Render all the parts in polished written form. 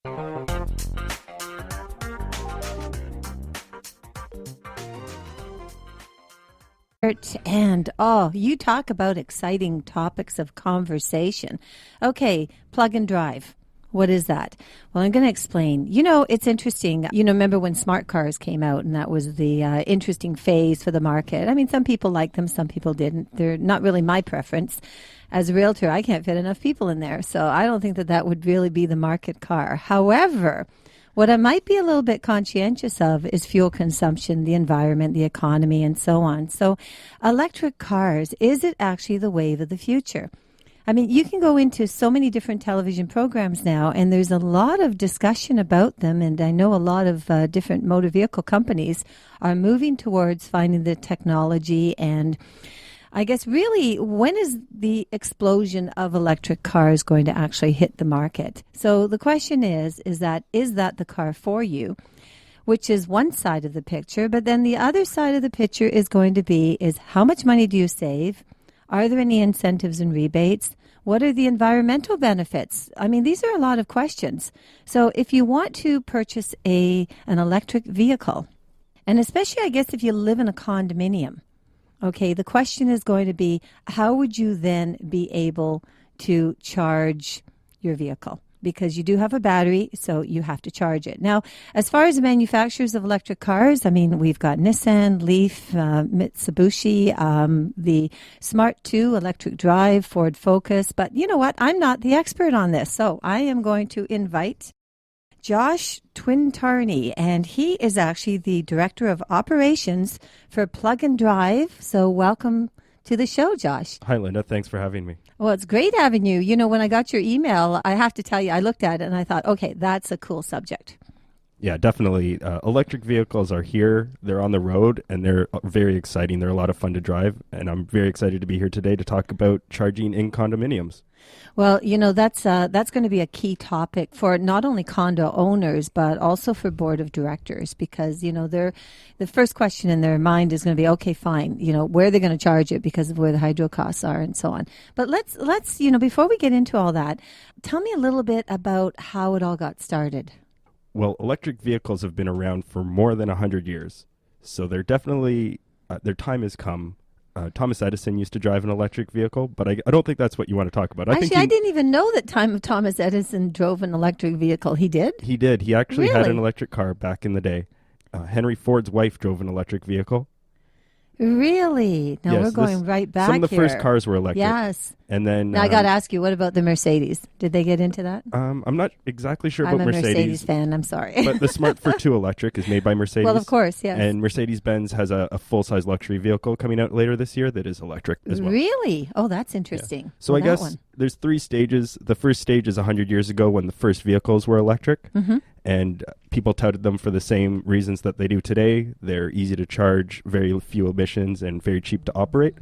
And you talk about exciting topics of conversation. Okay, plug and drive. What is that? Well, I'm going to explain. It's interesting. Remember when smart cars came out, and that was the interesting phase for the market. I mean, some people liked them, some people didn't. They're not really my preference. As a realtor, I can't fit enough people in there, so I don't think that would really be the market car. However, what I might be a little bit conscientious of is fuel consumption, the environment, the economy, and so on. So electric cars, is it actually the wave of the future? I mean, you can go into so many different television programs now, and there's a lot of discussion about them, and I know a lot of different motor vehicle companies are moving towards finding the technology. And I guess really, when is the explosion of electric cars going to actually hit the market? So the question is that the car for you? Which is one side of the picture, but then the other side of the picture is going to be is how much money do you save? Are there any incentives and rebates? What are the environmental benefits? I mean, these are a lot of questions. So if you want to purchase an electric vehicle, and especially I guess if you live in a condominium, okay, the question is going to be, how would you then be able to charge your vehicle? Because you do have a battery, so you have to charge it. Now, as far as the manufacturers of electric cars, I mean, we've got Nissan, Leaf, Mitsubishi, the Smart 2 electric drive, Ford Focus. But you know what? I'm not the expert on this, so I am going to invite Josh Twintarny, and he is actually the Director of Operations for Plug and Drive. So welcome to the show, Josh. Hi, Linda. Thanks for having me. Well, it's great having you. When I got your email, I have to tell you, I looked at it and I thought, okay, that's a cool subject. Yeah, definitely. Electric vehicles are here. They're on the road, and they're very exciting. They're a lot of fun to drive, and I'm very excited to be here today to talk about charging in condominiums. Well, that's going to be a key topic for not only condo owners, but also for board of directors, because, the first question in their mind is going to be, okay, fine, where are they going to charge it because of where the hydro costs are and so on. But let's before we get into all that, tell me a little bit about how it all got started. Well, electric vehicles have been around for more than 100 years, so they're definitely, their time has come. Thomas Edison used to drive an electric vehicle, but I don't think that's what you want to talk about. I didn't even know that Thomas Edison drove an electric vehicle. He did? He did. He actually had Really? an electric car back in the day. Henry Ford's wife drove an electric vehicle. Really? Now Yes, we're going right back Some of the here. first cars were electric. Yes. And then Now I got to ask you, what about the Mercedes? Did they get into that? I'm not exactly sure I'm about a Mercedes fan. I'm sorry. But the Smart 2 electric is made by Mercedes. Well, of course, yes. And Mercedes-Benz has a full-size luxury vehicle coming out later this year that is electric as well. Really? Oh, that's interesting. Yeah. So I guess there's 3 stages. The first stage is 100 years ago when the first vehicles were electric. Mm-hmm. And people touted them for the same reasons that they do today. They're easy to charge, very few emissions, and very cheap to operate.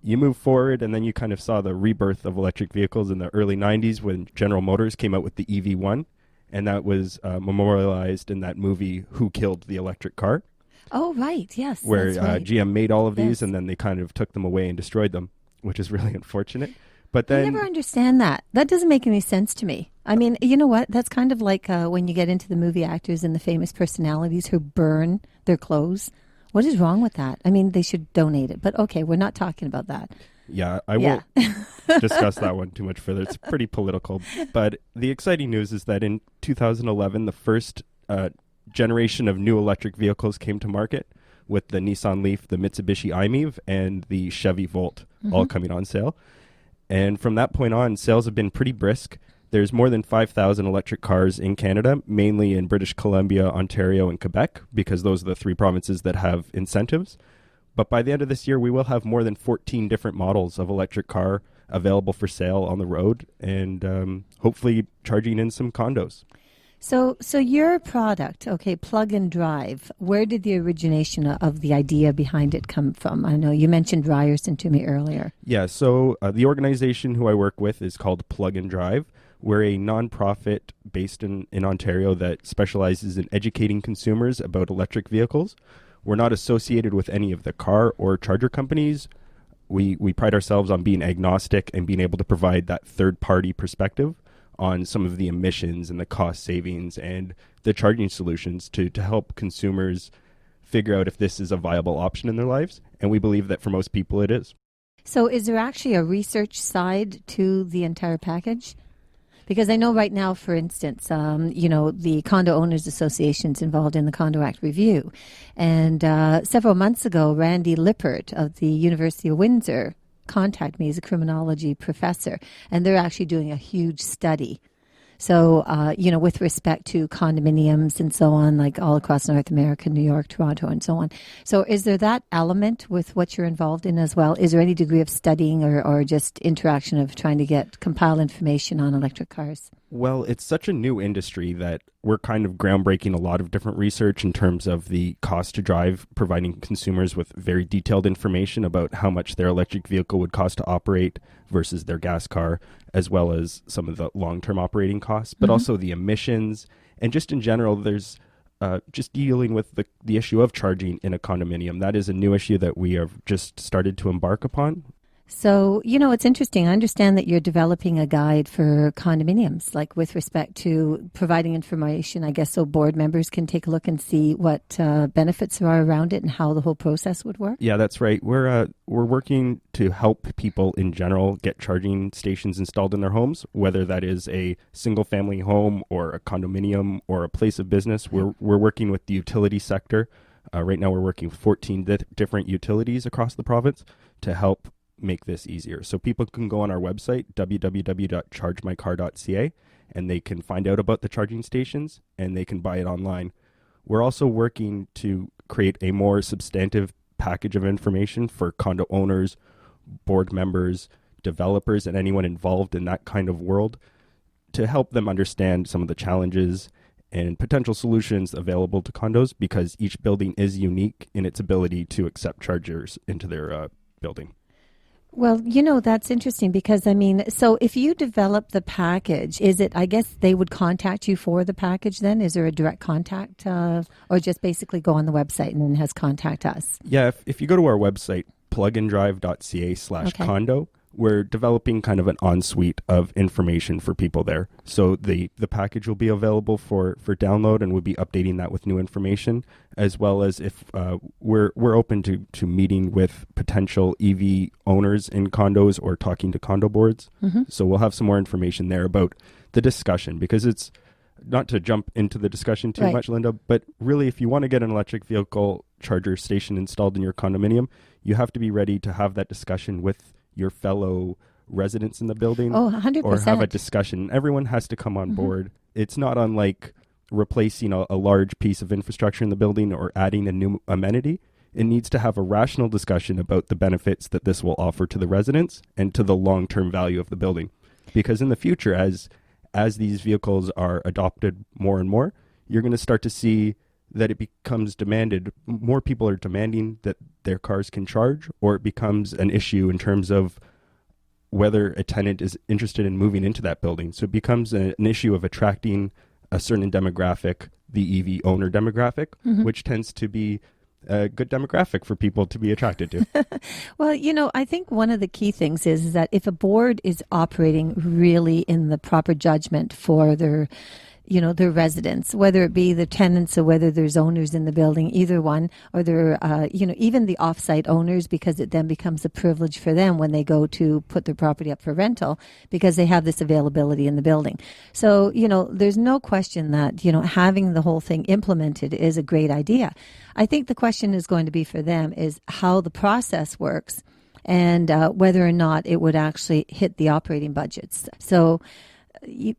You move forward, and then you kind of saw the rebirth of electric vehicles in the early 90s when General Motors came out with the EV1, and that was memorialized in that movie, Who Killed the Electric Car? Oh, right, yes. Where that's right. GM made all of these, Yes. and then they kind of took them away and destroyed them, which is really unfortunate. But then I never understand that. That doesn't make any sense to me. I mean, you know what? That's kind of like when you get into the movie actors and the famous personalities who burn their clothes. What is wrong with that? I mean, they should donate it. But okay, we're not talking about that. Yeah, I won't discuss that one too much further. It's pretty political. But the exciting news is that in 2011, the first generation of new electric vehicles came to market with the Nissan Leaf, the Mitsubishi i-MiEV, and the Chevy Volt all coming on sale. And from that point on, sales have been pretty brisk. There's more than 5,000 electric cars in Canada, mainly in British Columbia, Ontario, and Quebec, because those are the 3 provinces that have incentives. But by the end of this year, we will have more than 14 different models of electric car available for sale on the road, and hopefully charging in some condos. So your product, okay, Plug and Drive, where did the origination of the idea behind it come from? I know you mentioned Ryerson to me earlier. Yeah, so the organization who I work with is called Plug and Drive. We're a nonprofit based in Ontario that specializes in educating consumers about electric vehicles. We're not associated with any of the car or charger companies. We pride ourselves on being agnostic and being able to provide that third-party perspective on some of the emissions and the cost savings and the charging solutions to help consumers figure out if this is a viable option in their lives. And we believe that for most people it is. So is there actually a research side to the entire package? Because I know right now, for instance, the Condo Owners Association's involved in the Condo Act review. And several months ago, Randy Lippert of the University of Windsor contacted me as a criminology professor, and they're actually doing a huge study. So, with respect to condominiums and so on, like all across North America, New York, Toronto, and so on. So is there that element with what you're involved in as well? Is there any degree of studying or just interaction of trying to compile information on electric cars? Well, it's such a new industry that we're kind of groundbreaking a lot of different research in terms of the cost to drive, providing consumers with very detailed information about how much their electric vehicle would cost to operate versus their gas car, as well as some of the long-term operating costs, but also the emissions. And just in general, there's just dealing with the issue of charging in a condominium. That is a new issue that we have just started to embark upon. So, it's interesting. I understand that you're developing a guide for condominiums, like with respect to providing information, I guess, so board members can take a look and see what benefits there are around it and how the whole process would work. Yeah, that's right. We're working to help people in general get charging stations installed in their homes, whether that is a single family home or a condominium or a place of business. We're working with the utility sector. Right now we're working with 14 different utilities across the province to help make this easier. So people can go on our website, www.chargemycar.ca, and they can find out about the charging stations and they can buy it online. We're also working to create a more substantive package of information for condo owners, board members, developers, and anyone involved in that kind of world to help them understand some of the challenges and potential solutions available to condos, because each building is unique in its ability to accept chargers into their building. Well, that's interesting because, so if you develop the package, I guess they would contact you for the package then? Is there a direct contact or just basically go on the website and then has contact us? Yeah, if you go to our website, plugandrive.ca/condo, we're developing kind of an ensuite of information for people there. So the package will be available for download, and we'll be updating that with new information, as well as if we're open to meeting with potential EV owners in condos or talking to condo boards. So we'll have some more information there about the discussion, because it's not to jump into the discussion too much, Linda, but really if you want to get an electric vehicle charger station installed in your condominium, you have to be ready to have that discussion with your fellow residents in the building. 100%. Or have a discussion. Everyone has to come on board. It's not unlike replacing a large piece of infrastructure in the building or adding a new amenity. It needs to have a rational discussion about the benefits that this will offer to the residents and to the long-term value of the building. Because in the future, as these vehicles are adopted more and more, you're going to start to see that it becomes demanded. More people are demanding that their cars can charge, or it becomes an issue in terms of whether a tenant is interested in moving into that building. So it becomes an issue of attracting a certain demographic, the EV owner demographic, which tends to be a good demographic for people to be attracted to. Well, I think one of the key things is that if a board is operating really in the proper judgment for their residents, whether it be the tenants or whether there's owners in the building, either one, or they're, even the off-site owners, because it then becomes a privilege for them when they go to put their property up for rental because they have this availability in the building. So, there's no question that, having the whole thing implemented is a great idea. I think the question is going to be for them is how the process works and whether or not it would actually hit the operating budgets. So,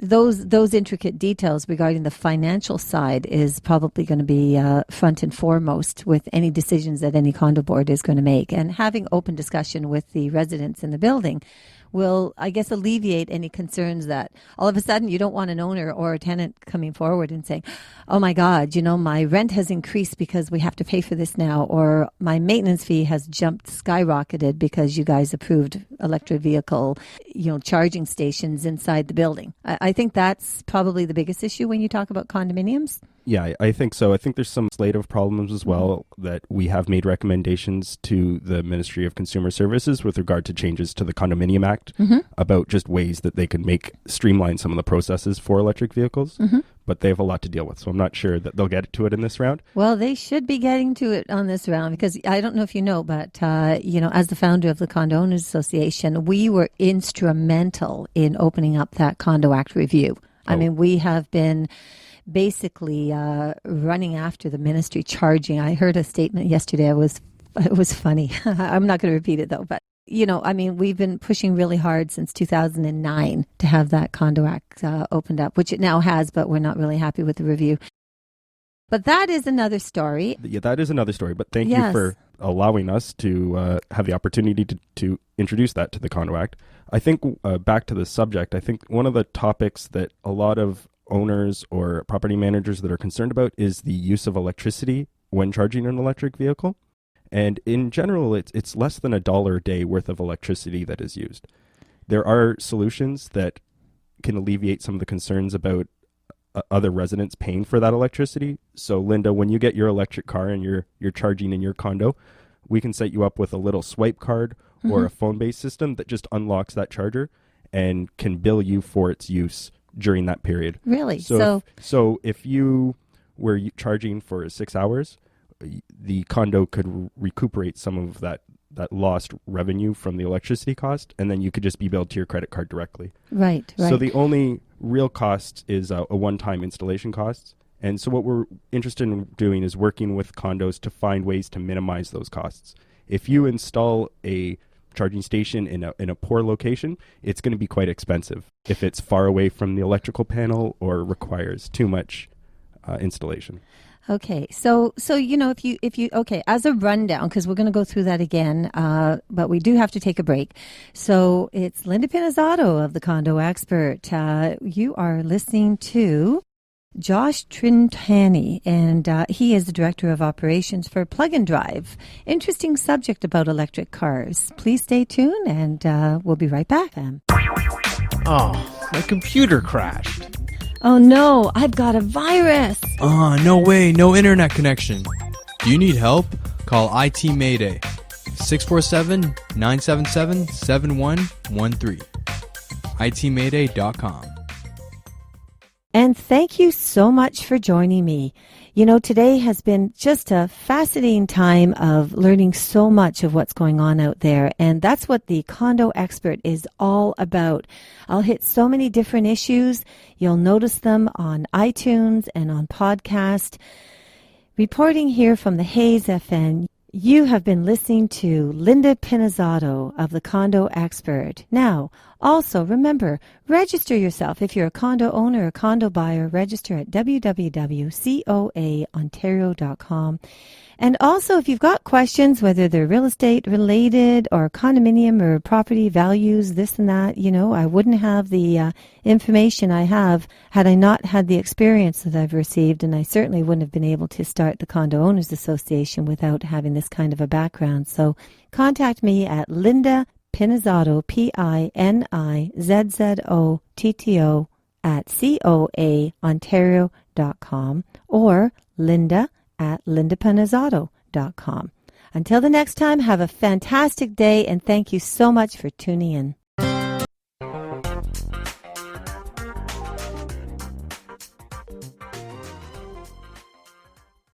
those intricate details regarding the financial side is probably going to be front and foremost with any decisions that any condo board is going to make. And having open discussion with the residents in the building will, I guess, alleviate any concerns that all of a sudden you don't want an owner or a tenant coming forward and saying, oh my God, my rent has increased because we have to pay for this now, or my maintenance fee has skyrocketed because you guys approved electric vehicle, charging stations inside the building. I think that's probably the biggest issue when you talk about condominiums. Yeah, I think so. I think there's some slate of problems as well that we have made recommendations to the Ministry of Consumer Services with regard to changes to the Condominium Act about just ways that they could streamline some of the processes for electric vehicles. But they have a lot to deal with, so I'm not sure that they'll get to it in this round. Well, they should be getting to it on this round because I don't know if you know, but, as the founder of the Condo Owners Association, we were instrumental in opening up that Condo Act review. I mean, we have been basically running after the ministry, charging. I heard a statement yesterday. It was funny. I'm not going to repeat it though, but we've been pushing really hard since 2009 to have that Condo Act opened up, which it now has, but we're not really happy with the review. But that is another story. Yeah, that is another story. But thank you for allowing us to have the opportunity to introduce that to the Condo Act. I think back to the subject, I think one of the topics that a lot of owners or property managers that are concerned about is the use of electricity when charging an electric vehicle. And in general, it's less than $1 a day worth of electricity that is used. There are solutions that can alleviate some of the concerns about other residents paying for that electricity. So, Linda, when you get your electric car and you're charging in your condo, we can set you up with a little swipe card or a phone-based system that just unlocks that charger and can bill you for its use during that period. Really? So if you were charging for 6 hours, the condo could recuperate some of that lost revenue from the electricity cost, and then you could just be billed to your credit card directly. Right. So the only real cost is a one-time installation cost. And so what we're interested in doing is working with condos to find ways to minimize those costs. If you install a charging station in a poor location, it's going to be quite expensive if it's far away from the electrical panel or requires too much installation. Okay, so if you as a rundown, because we're going to go through that again, but we do have to take a break. So it's Linda Pinizzotto of the Condo Expert. You are listening to Josh Twintarny, and he is the Director of Operations for Plug and Drive. Interesting subject about electric cars. Please stay tuned, and we'll be right back. Oh, my computer crashed. Oh no, I've got a virus. No way, no internet connection. Do you need help? Call IT Mayday. 647-977-7113. itmayday.com. And thank you so much for joining me. You know, today has been just a fascinating time of learning so much of what's going on out there. And that's what the Condo Expert is all about. I'll hit so many different issues. You'll notice them on iTunes and on podcast. Reporting here from the Hayes FN, you have been listening to Linda Pinizzotto of the Condo Expert. Now, also remember, register yourself. If you're a condo owner or condo buyer, register at www.coaontario.com. And also, if you've got questions, whether they're real estate related or condominium or property values, this and that, I wouldn't have the information I have had I not had the experience that I've received, and I certainly wouldn't have been able to start the Condo Owners Association without having this kind of a background. So contact me at Linda Pinizzotto, Pinizzotto at coaontario.com or linda@lindapinizzotto.com. Until the next time, have a fantastic day, and thank you so much for tuning in.